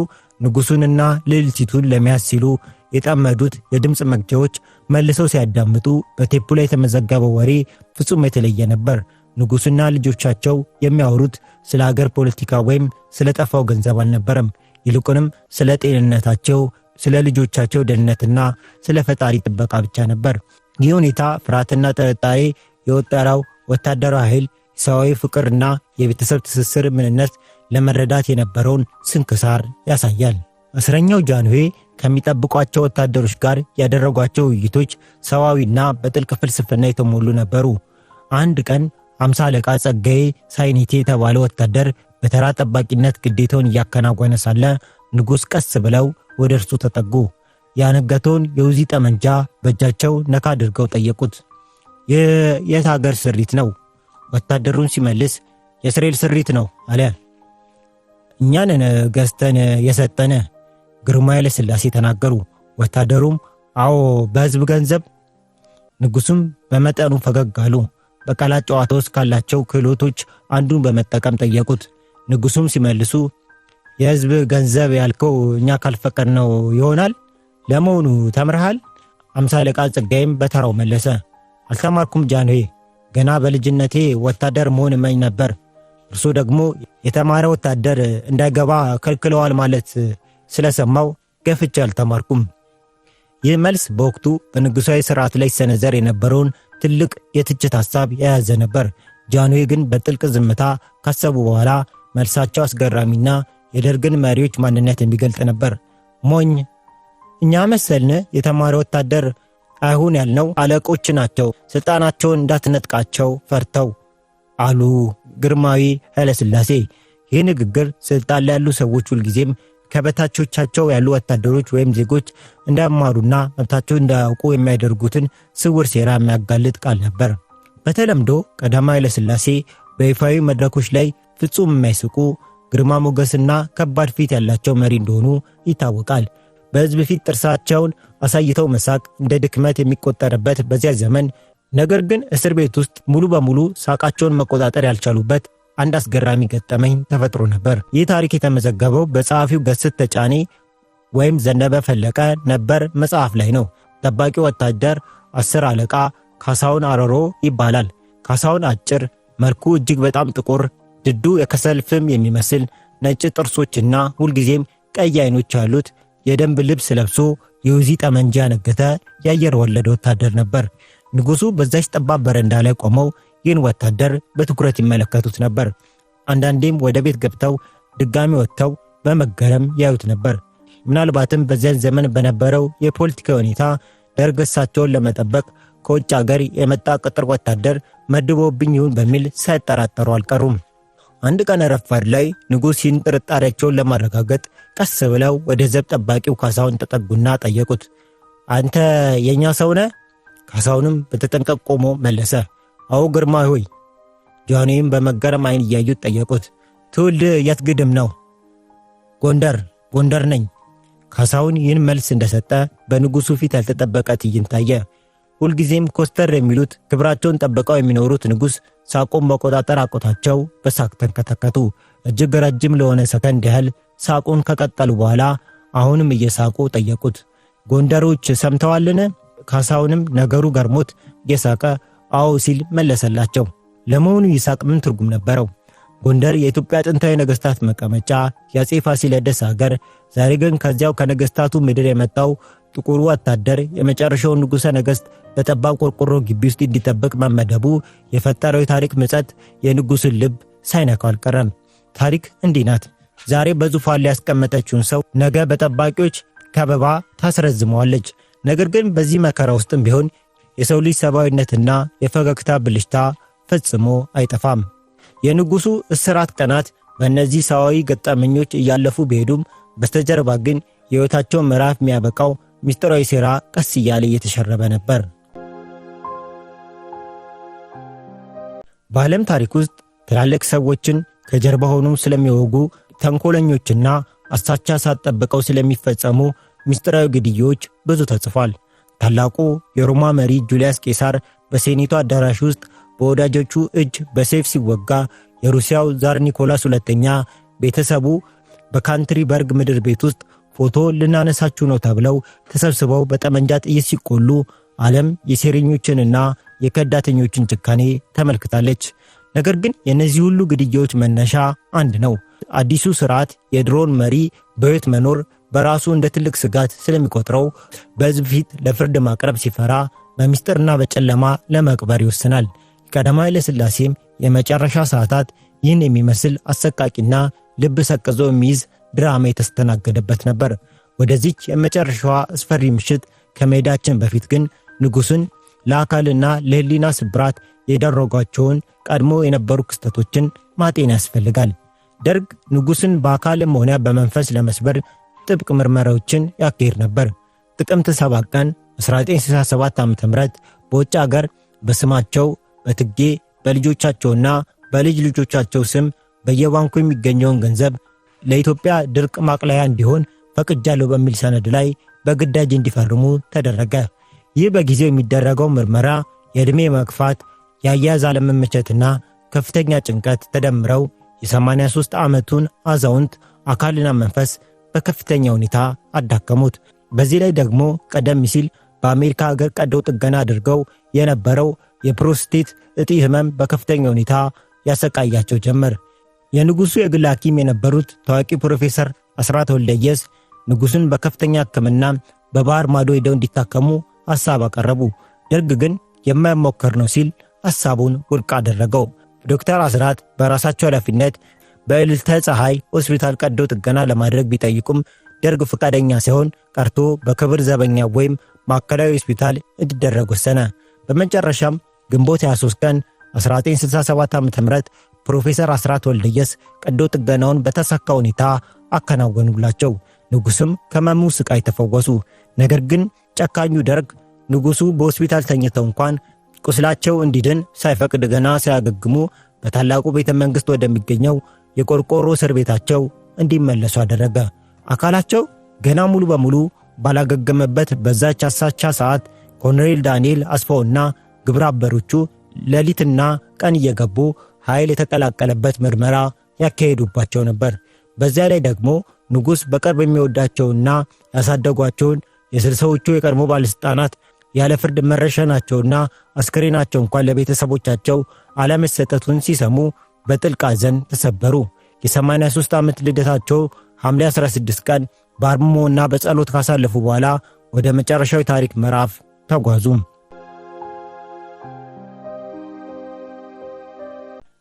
ንጉሱንና ልዕልቲቱን ለመያዝ ሲሉ የጠመዱት የድምፅ መቅጃዎች መልሰው ሲያዳምጡ በቴፑ ላይ የተመዘገበው ወሬ ፍጹም የተለየ ነበር። ንጉሱና ልጆቻቸው የሚያወሩት ስለ ሀገር ፖለቲካ ወይም ስለ ጠፋው ገንዘብ አልነበረም። ይልቁንም ስለ ጤንነታቸው፣ ስለ ልጆቻቸው ደህንነትና ስለ ፈጣሪ ጥበቃ ብቻ ነበር። ይህ ሁኔታ ፍርሃትና ጥርጣሬ የወጠረው ወታደራዊ ኃይል ሰዋዊ ፍቅርና የቤተሰብ ትስስር ምንነት ለመረዳት የነበረውን ስንክሳር ያሳያል። እስረኛው ጃንሆይ ከሚጠብቋቸው ወታደሮች ጋር ያደረጓቸው ውይይቶች ሰዋዊና በጥልቅ ፍልስፍና የተሞሉ ነበሩ። አንድ ቀን 50 አለቃ ጸጋዬ ሳይኒቴ የተባለ ወታደር በተራ ጠባቂነት ግዴታውን እያከናወነ ሳለ ንጉሥ ቀስ ብለው ወደ እርሱ ተጠጉ። ያነገተውን የውዚ ጠመንጃ በእጃቸው ነካ አድርገው ጠየቁት። የት ሀገር ስሪት ነው? ወታደሩን ሲመልስ የእስራኤል ስሪት ነው አለ። እኛንን ገዝተን የሰጠነ ግርማዊ ኃይለ ሥላሴ ተናገሩ። ወታደሩም አዎ በሕዝብ ገንዘብ። ንጉሡም በመጠኑ ፈገግ አሉ። በቃላት ጨዋታ ውስጥ ካላቸው ክህሎቶች አንዱን በመጠቀም ጠየቁት። ንጉሡም ሲመልሱ የሕዝብ ገንዘብ ያልከው እኛ ካልፈቀድነው ይሆናል? ለመሆኑ ተምረሃል? 50 አለቃ ጸጋዬም በተራው መለሰ። አልተማርኩም ጃንሆይ፣ ገና በልጅነቴ ወታደር መሆን እመኝ ነበር። እርሱ ደግሞ የተማረ ወታደር እንዳይገባ ከልክለዋል ማለት ስለሰማው ገፍቼ አልተማርኩም። ይህ መልስ በወቅቱ በንጉሣዊ ሥርዓት ላይ ሰነዘር የነበረውን ትልቅ የትችት ሐሳብ የያዘ ነበር። ጃንሆይ ግን በጥልቅ ዝምታ ካሰቡ በኋላ መልሳቸው አስገራሚና የደርግን መሪዎች ማንነት የሚገልጥ ነበር። ሞኝ እኛ መሰልን የተማረ ወታደር አይሁን ያልነው አለቆች ናቸው፣ ስልጣናቸውን እንዳትነጥቃቸው ፈርተው አሉ ግርማዊ ኃይለ ሥላሴ። ይህ ንግግር ስልጣን ላይ ያሉ ሰዎች ሁልጊዜም ከበታቾቻቸው ያሉ ወታደሮች ወይም ዜጎች እንዳማሩና መብታቸውን እንዳያውቁ የሚያደርጉትን ስውር ሴራ የሚያጋልጥ ቃል ነበር። በተለምዶ ቀዳማዊ ኃይለ ሥላሴ በይፋዊ መድረኮች ላይ ፍጹም የማይስቁ ግርማ ሞገስና ከባድ ፊት ያላቸው መሪ እንደሆኑ ይታወቃል። በሕዝብ ፊት ጥርሳቸውን አሳይተው መሳቅ እንደ ድክመት የሚቆጠርበት በዚያ ዘመን፣ ነገር ግን እስር ቤት ውስጥ ሙሉ በሙሉ ሳቃቸውን መቆጣጠር ያልቻሉበት አንድ አስገራሚ ገጠመኝ ተፈጥሮ ነበር። ይህ ታሪክ የተመዘገበው በጸሐፊው ገስት ተጫኔ ወይም ዘነበ ፈለቀ ነበር መጽሐፍ ላይ ነው። ጠባቂው ወታደር 10 አለቃ ካሳሁን አረሮ ይባላል። ካሳሁን አጭር፣ መልኩ እጅግ በጣም ጥቁር፣ ድዱ የከሰል ፍም የሚመስል ነጭ ጥርሶችና ሁልጊዜም ቀይ አይኖች ያሉት የደንብ ልብስ ለብሶ የውዚ ጠመንጃ ያነገተ የአየር ወለድ ወታደር ነበር። ንጉሡ በዛች ጠባብ በረንዳ ላይ ቆመው ይህን ወታደር በትኩረት ይመለከቱት ነበር። አንዳንዴም ወደ ቤት ገብተው ድጋሚ ወጥተው በመገረም ያዩት ነበር። ምናልባትም በዚያን ዘመን በነበረው የፖለቲካ ሁኔታ ደርግ እሳቸውን ለመጠበቅ ከውጭ ሀገር የመጣ ቅጥር ወታደር መድቦብኝ ይሁን በሚል ሳይጠራጠሩ አልቀሩም። አንድ ቀን ረፋድ ላይ ንጉሥ ይህን ጥርጣሬያቸውን ለማረጋገጥ ቀስ ብለው ወደ ዘብ ጠባቂው ካሳሁን ተጠጉና ጠየቁት። አንተ የኛ ሰው ነህ? ካሳሁንም በተጠንቀቅ ቆሞ መለሰ። አዎ ግርማዊ ሆይ። ጃንሆይም በመገረም አይን እያዩት ጠየቁት። ትውልድ የት ግድም ነው? ጎንደር ነኝ። ካሳሁን ይህን መልስ እንደሰጠ በንጉሡ ፊት ያልተጠበቀ ትዕይንት ታየ። ሁልጊዜም ኮስተር የሚሉት ክብራቸውን ጠብቀው የሚኖሩት ንጉሥ ሳቁን መቆጣጠር አቆታቸው በሳቅ ተንከተከቱ። እጅግ ረጅም ለሆነ ሰከንድ ያህል ሳቁን ከቀጠሉ በኋላ አሁንም እየሳቁ ጠየቁት። ጎንደሮች ሰምተዋልን? ካሳሁንም ነገሩ ገርሞት እየሳቀ አዎ ሲል መለሰላቸው። ለመሆኑ ይሳቅ ምን ትርጉም ነበረው? ጎንደር የኢትዮጵያ ጥንታዊ ነገሥታት መቀመጫ፣ የአፄ ፋሲለደስ ሀገር፣ ዛሬ ግን ከዚያው ከነገሥታቱ ምድር የመጣው ጥቁሩ ወታደር የመጨረሻውን ንጉሠ ነገሥት በጠባብ ቆርቆሮ ግቢ ውስጥ እንዲጠብቅ መመደቡ የፈጠረው የታሪክ ምጸት የንጉሥን ልብ ሳይነካው አልቀረም። ታሪክ እንዲህ ናት። ዛሬ በዙፋን ላይ ያስቀመጠችውን ሰው ነገ በጠባቂዎች ከበባ ታስረዝመዋለች። ነገር ግን በዚህ መከራ ውስጥም ቢሆን የሰው ልጅ ሰብአዊነትና የፈገግታ ብልሽታ ፈጽሞ አይጠፋም። የንጉሡ እስራት ቀናት በእነዚህ ሰዋዊ ገጠመኞች እያለፉ ቢሄዱም በስተጀርባ ግን የሕይወታቸው ምዕራፍ የሚያበቃው ሚስጥራዊ ሴራ ቀስ እያለ እየተሸረበ ነበር። በዓለም ታሪክ ውስጥ ትላልቅ ሰዎችን ከጀርባ ሆነው ስለሚወጉ ተንኮለኞችና አሳቻ ሳትጠብቀው ስለሚፈጸሙ ሚስጥራዊ ግድያዎች ብዙ ተጽፏል። ታላቁ የሮማ መሪ ጁልያስ ቄሳር በሴኔቱ አዳራሽ ውስጥ በወዳጆቹ እጅ በሰይፍ ሲወጋ፣ የሩሲያው ዛር ኒኮላስ ሁለተኛ ቤተሰቡ በካንትሪበርግ ምድር ቤት ውስጥ ፎቶ ልናነሳችሁ ነው ተብለው ተሰብስበው በጠመንጃ ጥይት ሲቆሉ ዓለም የሴረኞችንና የከዳተኞችን ጭካኔ ተመልክታለች። ነገር ግን የእነዚህ ሁሉ ግድያዎች መነሻ አንድ ነው። አዲሱ ስርዓት የድሮን መሪ በሕይወት መኖር በራሱ እንደ ትልቅ ስጋት ስለሚቆጥረው በሕዝብ ፊት ለፍርድ ማቅረብ ሲፈራ በሚስጥርና በጨለማ ለመቅበር ይወስናል። ቀዳማዊ ኃይለ ሥላሴም የመጨረሻ ሰዓታት ይህን የሚመስል አሰቃቂና ልብ ሰቅዞ የሚይዝ ድራማ የተስተናገደበት ነበር። ወደዚች የመጨረሻዋ አስፈሪ ምሽት ከመሄዳችን በፊት ግን ንጉሥን ለአካልና ለሕሊና ስብራት የደረጓቸውን ቀድሞ የነበሩ ክስተቶችን ማጤን ያስፈልጋል። ደርግ ንጉስን በአካልም ሆነ በመንፈስ ለመስበር ጥብቅ ምርመራዎችን ያካሂድ ነበር። ጥቅምት 7 ቀን 1967 ዓ.ም በውጭ ሀገር በስማቸው በትጌ በልጆቻቸውና በልጅ ልጆቻቸው ስም በየባንኩ የሚገኘውን ገንዘብ ለኢትዮጵያ ድርቅ ማቅለያ እንዲሆን ፈቅጃለሁ በሚል ሰነድ ላይ በግዳጅ እንዲፈርሙ ተደረገ። ይህ በጊዜው የሚደረገው ምርመራ፣ የዕድሜ መግፋት፣ የአያያዝ አለመመቸትና ከፍተኛ ጭንቀት ተደምረው የ83 ዓመቱን አዛውንት አካልና መንፈስ በከፍተኛ ሁኔታ አዳከሙት። በዚህ ላይ ደግሞ ቀደም ሲል በአሜሪካ ሀገር ቀዶ ጥገና አድርገው የነበረው የፕሮስቴት እጢ ህመም በከፍተኛ ሁኔታ ያሰቃያቸው ጀመር። የንጉሱ የግል ሐኪም የነበሩት ታዋቂ ፕሮፌሰር አስራት ወልደየስ ንጉሱን በከፍተኛ ሕክምና በባህር ማዶ ሄደው እንዲታከሙ ሐሳብ አቀረቡ። ደርግ ግን የማይሞከር ነው ሲል ሐሳቡን ውድቅ አደረገው። ዶክተር አስራት በራሳቸው ኃላፊነት በእልልተ ፀሐይ ሆስፒታል ቀዶ ጥገና ለማድረግ ቢጠይቁም ደርግ ፈቃደኛ ሳይሆን ቀርቶ በክብር ዘበኛ ወይም ማዕከላዊ ሆስፒታል እንዲደረግ ወሰነ። በመጨረሻም ግንቦት 23 ቀን 1967 ዓ.ም ፕሮፌሰር አስራት ወልደየስ ቀዶ ጥገናውን በተሳካ ሁኔታ አከናወኑላቸው። ንጉስም ከመሙ ስቃይ ተፈወሱ። ነገር ግን ጨካኙ ደርግ ንጉሱ በሆስፒታል ተኝተው እንኳን ቁስላቸው እንዲድን ሳይፈቅድ ገና ሳያገግሙ በታላቁ ቤተ መንግስት ወደሚገኘው የቆርቆሮ እስር ቤታቸው እንዲመለሱ አደረገ። አካላቸው ገና ሙሉ በሙሉ ባላገገመበት በዛች አሳቻ ሰዓት ኮሎኔል ዳንኤል አስፋውና ግብረ አበሮቹ ሌሊትና ቀን እየገቡ ኃይል የተቀላቀለበት ምርመራ ያካሄዱባቸው ነበር። በዚያ ላይ ደግሞ ንጉስ በቅርብ የሚወዳቸውና ያሳደጓቸውን የስልሳዎቹ የቀድሞ ባለስልጣናት ያለ ፍርድ መረሸናቸውና አስክሬናቸው እንኳን ለቤተሰቦቻቸው አለመሰጠቱን ሲሰሙ በጥልቅ ሐዘን ተሰበሩ። የ83 ዓመት ልደታቸው ሐምሌ 16 ቀን በአርምሞና በጸሎት ካሳለፉ በኋላ ወደ መጨረሻው ታሪክ ምዕራፍ ተጓዙ።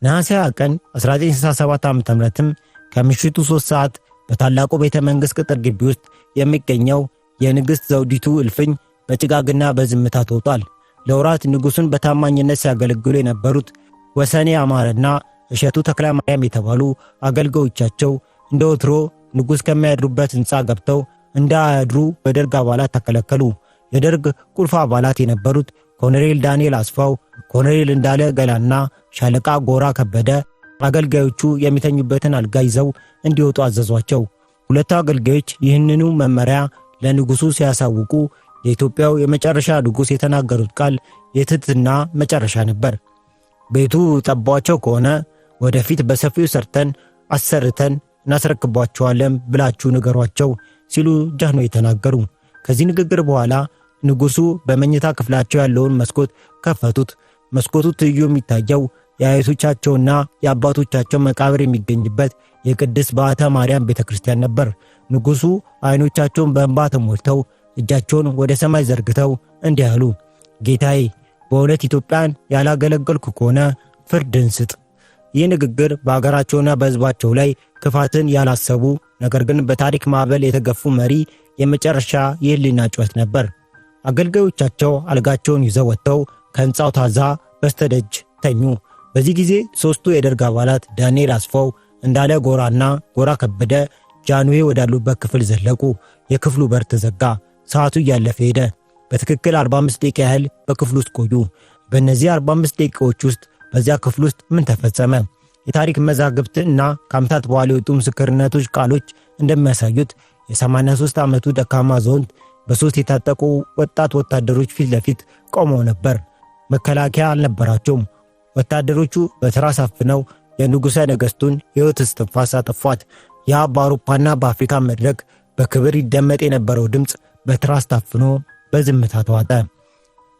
ነሐሴ ቀን 1967 ዓ.ም ከምሽቱ 3 ሰዓት በታላቁ ቤተ መንግስት ቅጥር ግቢ ውስጥ የሚገኘው የንግሥት ዘውዲቱ እልፍኝ በጭጋግና በዝምታ ተውጧል። ለወራት ንጉሱን በታማኝነት ሲያገለግሉ የነበሩት ወሰኔ አማረና እሸቱ ተክለማርያም የተባሉ አገልጋዮቻቸው እንደ ወትሮ ንጉስ ከሚያድሩበት ሕንፃ ገብተው እንዳያድሩ በደርግ አባላት ተከለከሉ። የደርግ ቁልፍ አባላት የነበሩት ኮሎኔል ዳንኤል አስፋው፣ ኮሎኔል እንዳለ ገላና ሻለቃ ጎራ ከበደ አገልጋዮቹ የሚተኙበትን አልጋ ይዘው እንዲወጡ አዘዟቸው። ሁለቱ አገልጋዮች ይህንኑ መመሪያ ለንጉሱ ሲያሳውቁ የኢትዮጵያው የመጨረሻ ንጉስ የተናገሩት ቃል የትህትና መጨረሻ ነበር። ቤቱ ጠባቸው ከሆነ ወደፊት በሰፊው ሰርተን አሰርተን እናስረክቧቸዋለን ብላችሁ ንገሯቸው ሲሉ ጃንሆይ ተናገሩ። ከዚህ ንግግር በኋላ ንጉሱ በመኝታ ክፍላቸው ያለውን መስኮት ከፈቱት። መስኮቱ ትይዩ የሚታየው የአያቶቻቸውና የአባቶቻቸው መቃብር የሚገኝበት የቅድስት በዓታ ማርያም ቤተክርስቲያን ነበር። ንጉሱ አይኖቻቸውን በእንባ ተሞልተው እጃቸውን ወደ ሰማይ ዘርግተው እንዲህ አሉ። ጌታዬ፣ በእውነት ኢትዮጵያን ያላገለገልኩ ከሆነ ፍርድን ስጥ። ይህ ንግግር በአገራቸውና በሕዝባቸው ላይ ክፋትን ያላሰቡ ነገር ግን በታሪክ ማዕበል የተገፉ መሪ የመጨረሻ የህሊና ጩኸት ነበር። አገልጋዮቻቸው አልጋቸውን ይዘው ወጥተው ከሕንፃው ታዛ በስተደጅ ተኙ። በዚህ ጊዜ ሦስቱ የደርግ አባላት ዳንኤል አስፋው፣ እንዳለ ጎራና ጎራ ከበደ ጃንሆይ ወዳሉበት ክፍል ዘለቁ። የክፍሉ በር ተዘጋ። ሰዓቱ እያለፈ ሄደ። በትክክል 45 ደቂቃ ያህል በክፍሉ ውስጥ ቆዩ። በእነዚህ 45 ደቂቃዎች ውስጥ በዚያ ክፍል ውስጥ ምን ተፈጸመ? የታሪክ መዛግብትና ከዓመታት በኋላ የወጡ ምስክርነቶች ቃሎች እንደሚያሳዩት የ83 ዓመቱ ደካማ አዛውንት በሶስት የታጠቁ ወጣት ወታደሮች ፊት ለፊት ቆመው ነበር። መከላከያ አልነበራቸውም። ወታደሮቹ በትራስ አፍነው የንጉሠ ነገሥቱን ሕይወት እስትንፋስ አጠፏት። ያ በአውሮፓና በአፍሪካ መድረክ በክብር ይደመጥ የነበረው ድምፅ በትራስ ታፍኖ በዝምታ ተዋጠ።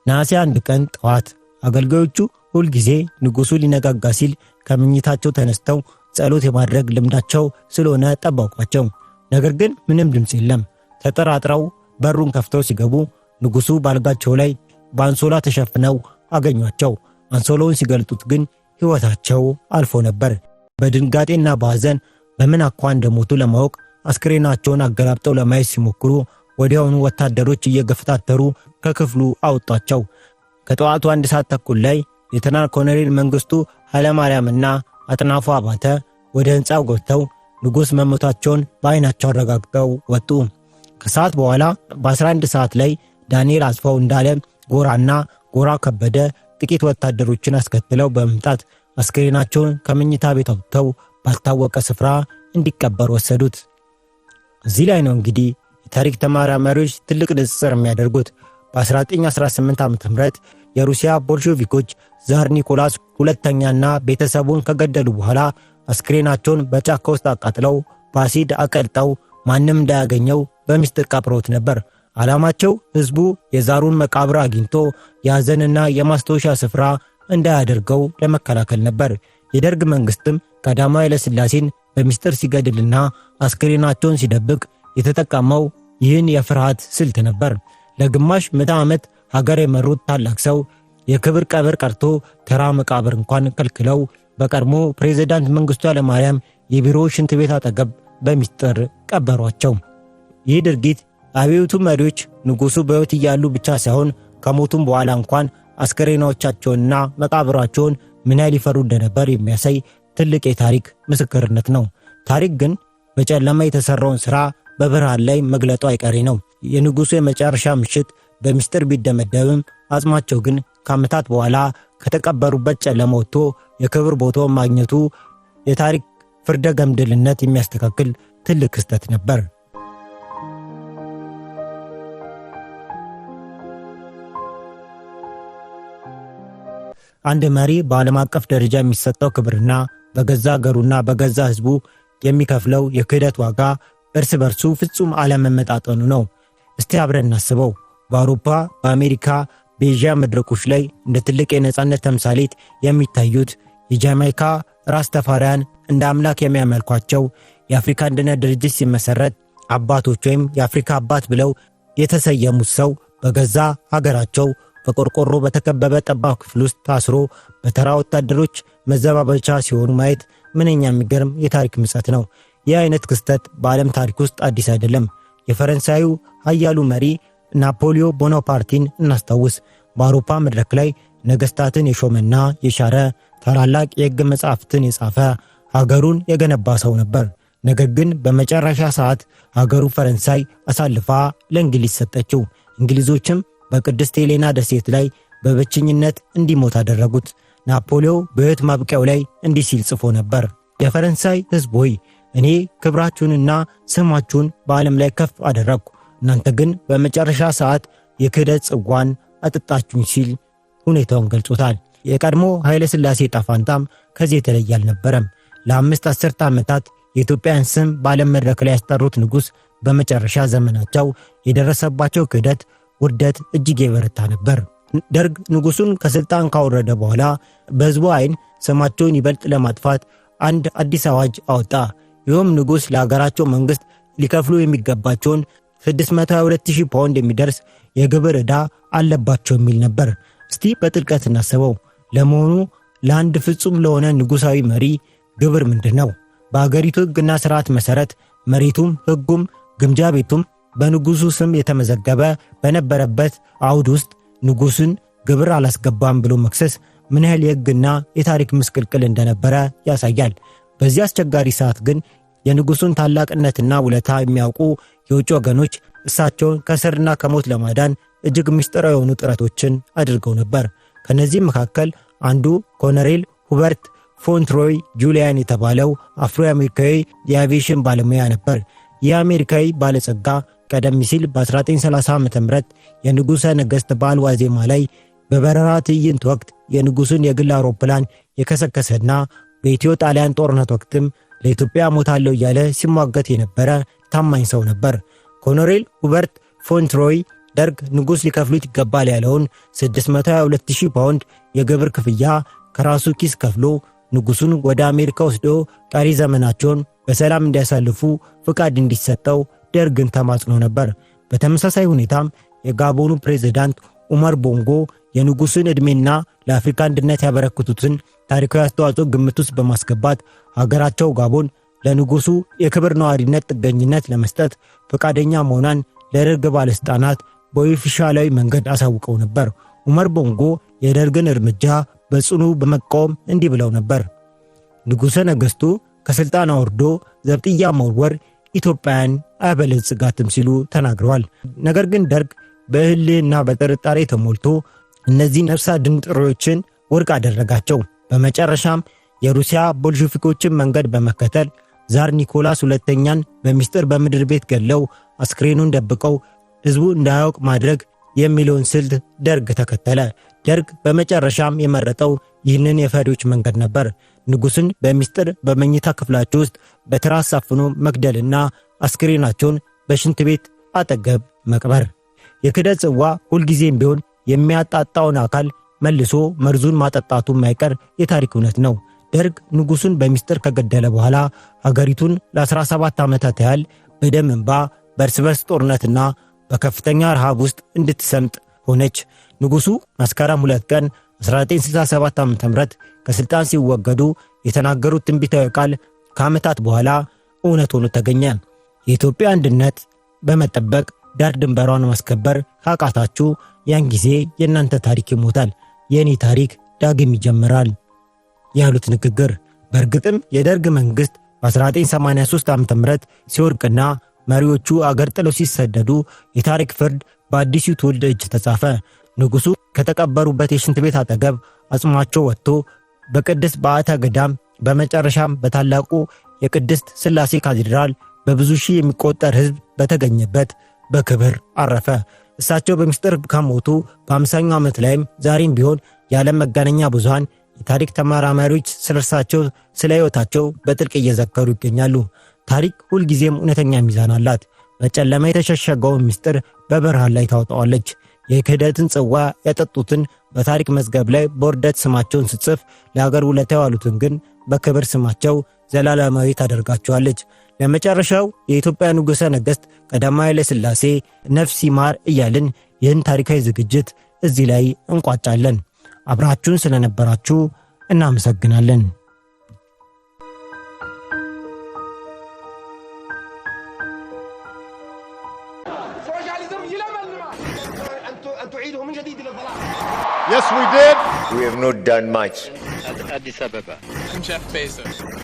ነሐሴ 1 ቀን ጠዋት አገልጋዮቹ ሁልጊዜ ንጉሱ ሊነጋጋ ሲል ከምኝታቸው ተነስተው ጸሎት የማድረግ ልምዳቸው ስለሆነ ጠበቋቸው። ነገር ግን ምንም ድምፅ የለም። ተጠራጥረው በሩን ከፍተው ሲገቡ ንጉሱ ባልጋቸው ላይ በአንሶላ ተሸፍነው አገኟቸው። አንሶላውን ሲገልጡት ግን ሕይወታቸው አልፎ ነበር። በድንጋጤና በሐዘን በምን አኳኋን እንደሞቱ ለማወቅ አስክሬናቸውን አገላብጠው ለማየት ሲሞክሩ ወዲያውኑ ወታደሮች እየገፈታተሩ ከክፍሉ አወጧቸው። ከጠዋቱ 1 ሰዓት ተኩል ላይ ሌተናል ኮሎኔል መንግስቱ ኃይለማርያምና አጥናፉ አባተ ወደ ሕንፃው ገብተው ንጉሥ መሞታቸውን በዓይናቸው አረጋግጠው ወጡ። ከሰዓት በኋላ በ11 ሰዓት ላይ ዳንኤል አስፋው እንዳለ ጎራና ጎራ ከበደ ጥቂት ወታደሮችን አስከትለው በመምጣት አስክሬናቸውን ከመኝታ ቤት አውጥተው ባልታወቀ ስፍራ እንዲቀበር ወሰዱት። እዚህ ላይ ነው እንግዲህ የታሪክ ተመራማሪዎች ትልቅ ንጽጽር የሚያደርጉት። በ1918 ዓ.ም የሩሲያ ቦልሼቪኮች ዛር ኒኮላስ ሁለተኛና ቤተሰቡን ከገደሉ በኋላ አስክሬናቸውን በጫካ ውስጥ አቃጥለው በአሲድ አቀልጠው ማንም እንዳያገኘው በሚስጥር ቀብረውት ነበር። ዓላማቸው ህዝቡ የዛሩን መቃብር አግኝቶ የሐዘንና የማስታወሻ ስፍራ እንዳያደርገው ለመከላከል ነበር። የደርግ መንግስትም ቀዳማዊ ኃይለ ሥላሴን በሚስጥር ሲገድልና አስክሬናቸውን ሲደብቅ የተጠቀመው ይህን የፍርሃት ስልት ነበር። ለግማሽ ምዕተ ዓመት ሀገር የመሩት ታላቅ ሰው የክብር ቀብር ቀርቶ ተራ መቃብር እንኳን ከልክለው በቀድሞ ፕሬዝዳንት መንግስቱ ኃይለማርያም የቢሮ ሽንት ቤት አጠገብ በሚስጥር ቀበሯቸው። ይህ ድርጊት አብዮቱ መሪዎች ንጉሱ በሕይወት እያሉ ብቻ ሳይሆን ከሞቱም በኋላ እንኳን አስክሬናዎቻቸውንና መቃብራቸውን ምን ያህል ይፈሩ እንደነበር የሚያሳይ ትልቅ የታሪክ ምስክርነት ነው። ታሪክ ግን በጨለማ የተሰራውን ሥራ በብርሃን ላይ መግለጡ አይቀሬ ነው። የንጉሱ የመጨረሻ ምሽት በሚስጥር ቢደመደብም አጽማቸው ግን ከዓመታት በኋላ ከተቀበሩበት ጨለማ ወጥቶ የክብር ቦታውን ማግኘቱ የታሪክ ፍርደ ገምድልነት የሚያስተካክል ትልቅ ክስተት ነበር። አንድ መሪ በዓለም አቀፍ ደረጃ የሚሰጠው ክብርና በገዛ ሀገሩና በገዛ ሕዝቡ የሚከፍለው የክህደት ዋጋ እርስ በርሱ ፍጹም አለመመጣጠኑ ነው። እስቲ አብረን እናስበው። በአውሮፓ፣ በአሜሪካ፣ በኤዥያ መድረኮች ላይ እንደ ትልቅ የነጻነት ተምሳሌት የሚታዩት የጃማይካ ራስ ተፋሪያን እንደ አምላክ የሚያመልኳቸው የአፍሪካ አንድነት ድርጅት ሲመሰረት አባቶች ወይም የአፍሪካ አባት ብለው የተሰየሙት ሰው በገዛ ሀገራቸው በቆርቆሮ በተከበበ ጠባብ ክፍል ውስጥ ታስሮ በተራ ወታደሮች መዘባበቻ ሲሆኑ ማየት ምንኛ የሚገርም የታሪክ ምጸት ነው። ይህ አይነት ክስተት በዓለም ታሪክ ውስጥ አዲስ አይደለም። የፈረንሳዩ ኃያሉ መሪ ናፖሊዮ ቦናፓርቲን እናስታውስ። በአውሮፓ መድረክ ላይ ነገስታትን የሾመና የሻረ ታላላቅ የሕግ መጻሕፍትን የጻፈ ሀገሩን የገነባ ሰው ነበር። ነገር ግን በመጨረሻ ሰዓት ሀገሩ ፈረንሳይ አሳልፋ ለእንግሊዝ ሰጠችው። እንግሊዞችም በቅድስት ሄሌና ደሴት ላይ በብቸኝነት እንዲሞት አደረጉት። ናፖሊዮ በሕይወት ማብቂያው ላይ እንዲህ ሲል ጽፎ ነበር። የፈረንሳይ ሕዝብ ሆይ እኔ ክብራችሁንና ስማችሁን በዓለም ላይ ከፍ አደረግኩ፣ እናንተ ግን በመጨረሻ ሰዓት የክህደት ጽዋን አጠጣችሁኝ ሲል ሁኔታውን ገልጾታል። የቀድሞ ኃይለ ሥላሴ ጣፋንታም ከዚህ የተለየ አልነበረም። ለ5 አስርተ ዓመታት የኢትዮጵያን ስም በዓለም መድረክ ላይ ያስጠሩት ንጉሥ በመጨረሻ ዘመናቸው የደረሰባቸው ክህደት፣ ውርደት እጅግ የበረታ ነበር። ደርግ ንጉሱን ከስልጣን ካወረደ በኋላ በሕዝቡ ዓይን ስማቸውን ይበልጥ ለማጥፋት አንድ አዲስ አዋጅ አወጣ። ይህም ንጉሥ ለሀገራቸው መንግሥት ሊከፍሉ የሚገባቸውን 622,000 ፓውንድ የሚደርስ የግብር ዕዳ አለባቸው የሚል ነበር። እስቲ በጥልቀት እናስበው። ለመሆኑ ለአንድ ፍጹም ለሆነ ንጉሣዊ መሪ ግብር ምንድን ነው? በአገሪቱ ሕግና ሥርዓት መሠረት መሬቱም ሕጉም ግምጃ ቤቱም በንጉሱ ስም የተመዘገበ በነበረበት አውድ ውስጥ ንጉሱን ግብር አላስገባም ብሎ መክሰስ ምን ያህል የሕግና የታሪክ ምስቅልቅል እንደነበረ ያሳያል። በዚህ አስቸጋሪ ሰዓት ግን የንጉሱን ታላቅነትና ውለታ የሚያውቁ የውጭ ወገኖች እሳቸውን ከስርና ከሞት ለማዳን እጅግ ምስጢራዊ የሆኑ ጥረቶችን አድርገው ነበር። ከነዚህ መካከል አንዱ ኮሎኔል ሁበርት ፎንትሮይ ጁሊያን የተባለው አፍሮ አሜሪካዊ የአቪዬሽን ባለሙያ ነበር። ይህ አሜሪካዊ ባለጸጋ ቀደም ሲል በ1930 ዓ.ም የንጉሠ ነገሥት በዓል ዋዜማ ላይ በበረራ ትዕይንት ወቅት የንጉሱን የግል አውሮፕላን የከሰከሰና በኢትዮ ጣሊያን ጦርነት ወቅትም ለኢትዮጵያ ሞታለሁ እያለ ሲሟገት የነበረ ታማኝ ሰው ነበር። ኮሎኔል ሁበርት ፎንትሮይ ደርግ ንጉሥ ሊከፍሉት ይገባል ያለውን 622,000 ፓውንድ የግብር ክፍያ ከራሱ ኪስ ከፍሎ ንጉሱን ወደ አሜሪካ ወስዶ ቀሪ ዘመናቸውን በሰላም እንዲያሳልፉ ፍቃድ እንዲሰጠው ደርግን ተማጽኖ ነበር። በተመሳሳይ ሁኔታም የጋቦኑ ፕሬዝዳንት ኡመር ቦንጎ የንጉሱን ዕድሜና ለአፍሪካ አንድነት ያበረከቱትን ታሪካዊ አስተዋጽኦ ግምት ውስጥ በማስገባት ሀገራቸው ጋቦን ለንጉሱ የክብር ነዋሪነት ጥገኝነት ለመስጠት ፈቃደኛ መሆኗን ለደርግ ባለስልጣናት በኦፊሻላዊ መንገድ አሳውቀው ነበር። ኡመር ቦንጎ የደርግን እርምጃ በጽኑ በመቃወም እንዲህ ብለው ነበር። ንጉሠ ነገሥቱ ከሥልጣን አውርዶ ዘብጥያ መወርወር ኢትዮጵያን አያበለጽጋትም ሲሉ ተናግረዋል። ነገር ግን ደርግ በእልህና በጥርጣሬ ተሞልቶ እነዚህን ነፍሰ አድን ጥሪዎችን ውድቅ አደረጋቸው። በመጨረሻም የሩሲያ ቦልሼቪኮችን መንገድ በመከተል ዛር ኒኮላስ ሁለተኛን በሚስጥር በምድር ቤት ገለው አስክሬኑን ደብቀው ሕዝቡ እንዳያውቅ ማድረግ የሚለውን ስልት ደርግ ተከተለ። ደርግ በመጨረሻም የመረጠው ይህንን የፈሪዎች መንገድ ነበር። ንጉሥን በሚስጥር በመኝታ ክፍላቸው ውስጥ በትራስ አፍኖ መግደልና አስክሬናቸውን በሽንት ቤት አጠገብ መቅበር። የክህደት ጽዋ ሁልጊዜም ቢሆን የሚያጣጣውን አካል መልሶ መርዙን ማጠጣቱ የማይቀር የታሪክ እውነት ነው። ደርግ ንጉሡን በሚስጥር ከገደለ በኋላ ሀገሪቱን ለ17 ዓመታት ያህል በደም እንባ በእርስ በርስ ጦርነትና በከፍተኛ ረሃብ ውስጥ እንድትሰምጥ ሆነች። ንጉሡ መስከረም 2 ቀን 1967 ዓ.ም ከስልጣን ሲወገዱ የተናገሩት ትንቢታዊ ቃል ከዓመታት በኋላ እውነት ሆኖ ተገኘ። የኢትዮጵያ አንድነት በመጠበቅ ዳር ድንበሯን ማስከበር ካቃታችሁ ያን ጊዜ የእናንተ ታሪክ ይሞታል፣ የእኔ ታሪክ ዳግም ይጀምራል ያሉት ንግግር በእርግጥም የደርግ መንግሥት በ1983 ዓ.ም ሲወድቅና መሪዎቹ አገር ጥለው ሲሰደዱ የታሪክ ፍርድ በአዲሱ ትውልድ እጅ ተጻፈ። ንጉሡ ከተቀበሩበት የሽንት ቤት አጠገብ አጽማቸው ወጥቶ በቅድስት በዓታ ገዳም በመጨረሻም በታላቁ የቅድስት ሥላሴ ካቴድራል በብዙ ሺህ የሚቆጠር ሕዝብ በተገኘበት በክብር አረፈ። እሳቸው በሚስጥር ከሞቱ በ50ኛው ዓመት ላይም ዛሬም ቢሆን የዓለም መገናኛ ብዙሃን የታሪክ ተመራማሪዎች ስለ እርሳቸው ስለ ሕይወታቸው በጥልቅ እየዘከሩ ይገኛሉ። ታሪክ ሁልጊዜም እውነተኛ ሚዛን አላት። በጨለማ የተሸሸገውን ሚስጥር በብርሃን ላይ ታወጣዋለች። የክህደትን ጽዋ ያጠጡትን በታሪክ መዝገብ ላይ በውርደት ስማቸውን ስትጽፍ፣ ለሀገር ውለታ የዋሉትን ግን በክብር ስማቸው ዘላለማዊ ታደርጋቸዋለች። ለመጨረሻው የኢትዮጵያ ንጉሠ ነገሥት ቀዳማዊ ኃይለ ሥላሴ ነፍስ ይማር እያልን ይህን ታሪካዊ ዝግጅት እዚህ ላይ እንቋጫለን። አብራችሁን ስለነበራችሁ እናመሰግናለን። Yes, we did. We have not done much. At Addis Ababa. I'm Jeff Bezos.